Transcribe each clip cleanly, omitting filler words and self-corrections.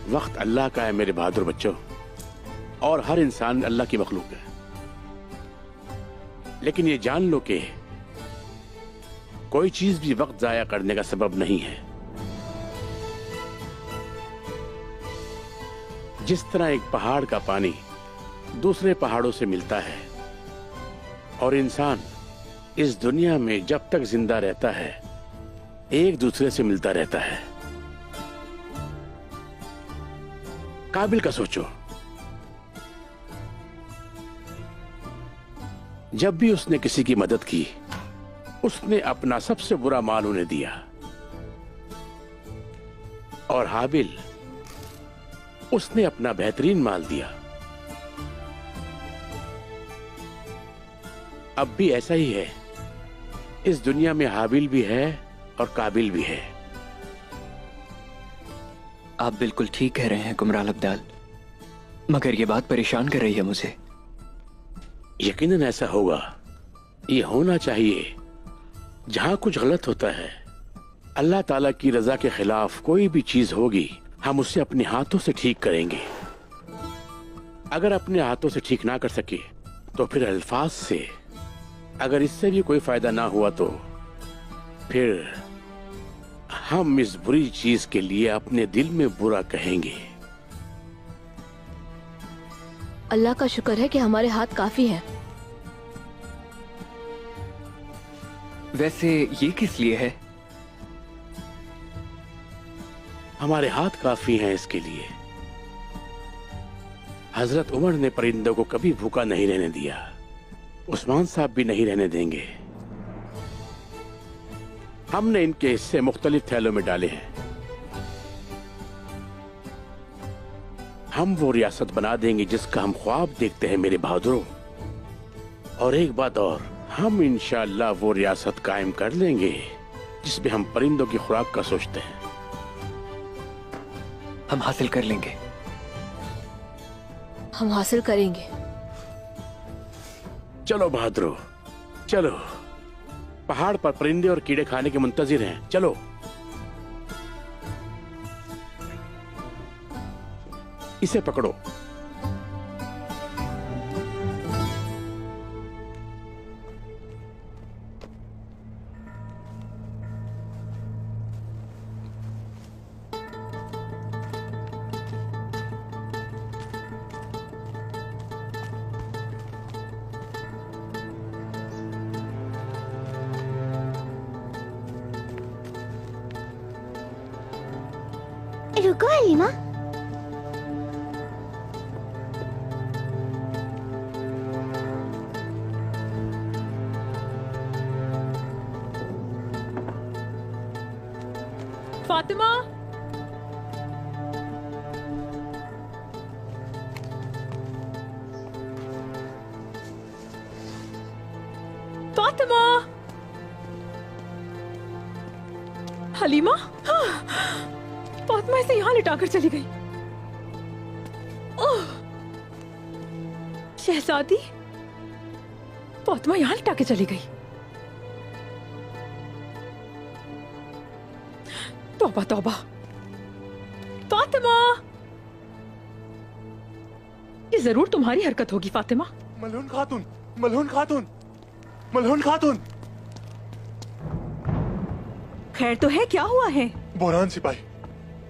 वक्त अल्लाह का है मेरे बहादुर बच्चों, और हर इंसान अल्लाह की मखलूक है। लेकिन ये जान लो कि कोई चीज भी वक्त जाया करने का सबब नहीं है। जिस तरह एक पहाड़ का पानी दूसरे पहाड़ों से मिलता है और इंसान इस दुनिया में जब तक जिंदा रहता है एक दूसरे से मिलता रहता है। काबिल का सोचो, जब भी उसने किसी की मदद की उसने अपना सबसे बुरा माल उन्हें दिया, और हाबिल उसने अपना बेहतरीन माल दिया। अब भी ऐसा ही है, इस दुनिया में हाबिल भी है और काबिल भी है। आप बिल्कुल ठीक कह रहे हैं कुमराल अब्दाल, मगर ये बात परेशान कर रही है मुझे। यकीनन ऐसा होगा, ये होना चाहिए। जहां कुछ गलत होता है, अल्लाह ताला की रजा के खिलाफ कोई भी चीज होगी, हम उसे अपने हाथों से ठीक करेंगे। अगर अपने हाथों से ठीक ना कर सके तो फिर अल्फाज से, अगर इससे भी कोई फायदा ना हुआ तो फिर हम इस बुरी चीज के लिए अपने दिल में बुरा कहेंगे। अल्लाह का शुक्र है कि हमारे हाथ काफी हैं। वैसे ये किस लिए है? हमारे हाथ काफी हैं इसके लिए। हजरत उमर ने परिंदों को कभी भूखा नहीं रहने दिया, उस्मान साहब भी नहीं रहने देंगे। हमने इनके हिस्से मुख्तलिफ थैलों में डाले हैं। हम वो रियासत बना देंगे जिसका हम ख्वाब देखते हैं मेरे बहादुरों। और एक बात और, हम इंशाअल्लाह वो रियासत कायम कर लेंगे जिसमें हम परिंदों की खुराक का सोचते हैं। हम हासिल कर लेंगे। हम हासिल करेंगे। चलो बहादुरों, चलो। पहाड़ पर परिंदे और कीड़े खाने के मुंतजिर हैं। चलो। इसे पकड़ो। रुको हलीमा, फातिमा, फातिमा, हलीमा, फातिमा इसे यहाँ लिटाकर चली गई। ओह, शहजादी, फातिमा यहाँ लिटा के चली गई। तौबा तौबा। फातिमा, ये जरूर तुम्हारी हरकत होगी फातिमा। मलहून खातून, मलहून खातून, मलहून खातून। खैर तो है, क्या हुआ है? बोरान सिपाही,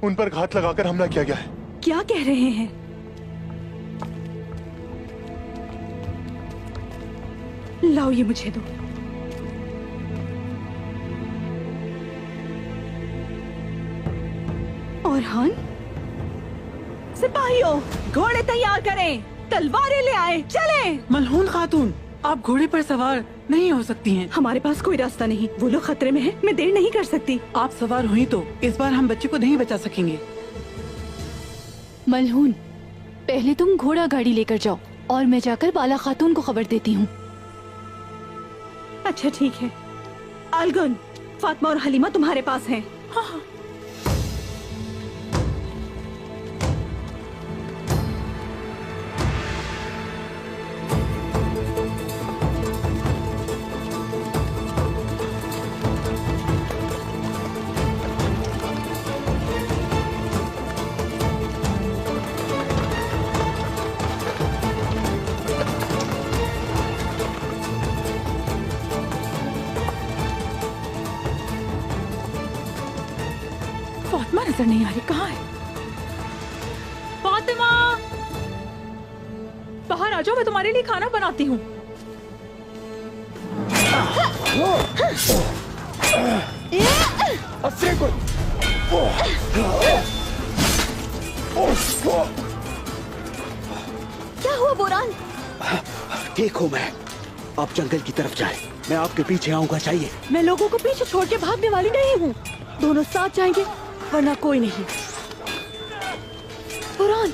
उन पर घात लगाकर हमला किया गया है। क्या कह रहे हैं? लाओ ये मुझे दो। और हान, सिपाहियों, घोड़े तैयार करें, तलवारें ले आए, चलें। मलहून खातून, आप घोड़े पर सवार नहीं हो सकती हैं। हमारे पास कोई रास्ता नहीं, वो लोग खतरे में हैं, मैं देर नहीं कर सकती। आप सवार हुई तो इस बार हम बच्चे को नहीं बचा सकेंगे। मलहून, पहले तुम घोड़ा गाड़ी लेकर जाओ और मैं जाकर बाला खातून को खबर देती हूँ। अच्छा ठीक है। अलगुन, फातिमा और हलीमा तुम्हारे पास हैं। हाँ। नजर नहीं आ रही, कहाँ है? फातिमा, बाहर आ जाओ, मैं तुम्हारे लिए खाना बनाती हूँ। क्या हुआ बुरान? ठीक हूँ मैं। आप जंगल की तरफ जाए, मैं आपके पीछे आऊंगा। चाहिए मैं लोगों को पीछे छोड़ के भागने वाली नहीं हूँ। दोनों साथ जाएंगे वरना कोई नहीं। बुरान,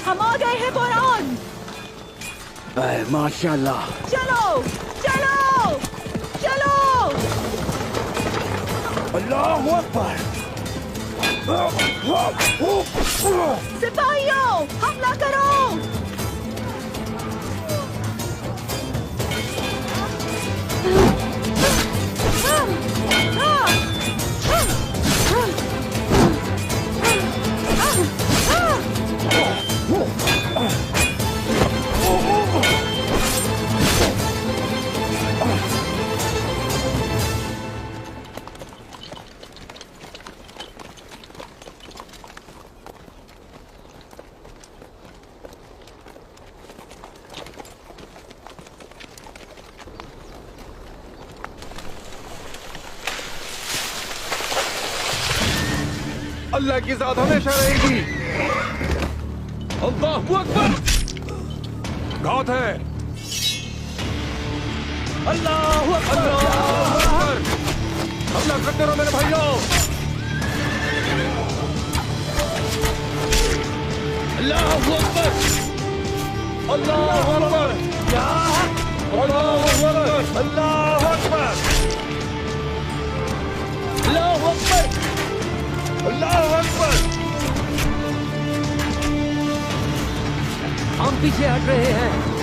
हम आ गए हैं बुरान। माशाल्लाह। चलो चलो चलो। अल्लाहू अकबर। सिपाहियों, हमला करो। अल्लाह की ज़ात हमेशा रहेगी। अल्लाहू अकबर। घात है। अल्लाहू अकबर। हमला करते रहो मेरे भाइयों। अल्लाहू अकबर। अल्लाहू अकबर। अल्लाहू अकबर। अल्लाहू अकबर। अल्लाहू अकबर। अल्लाहू अकबर। हम पीछे हट रहे हैं।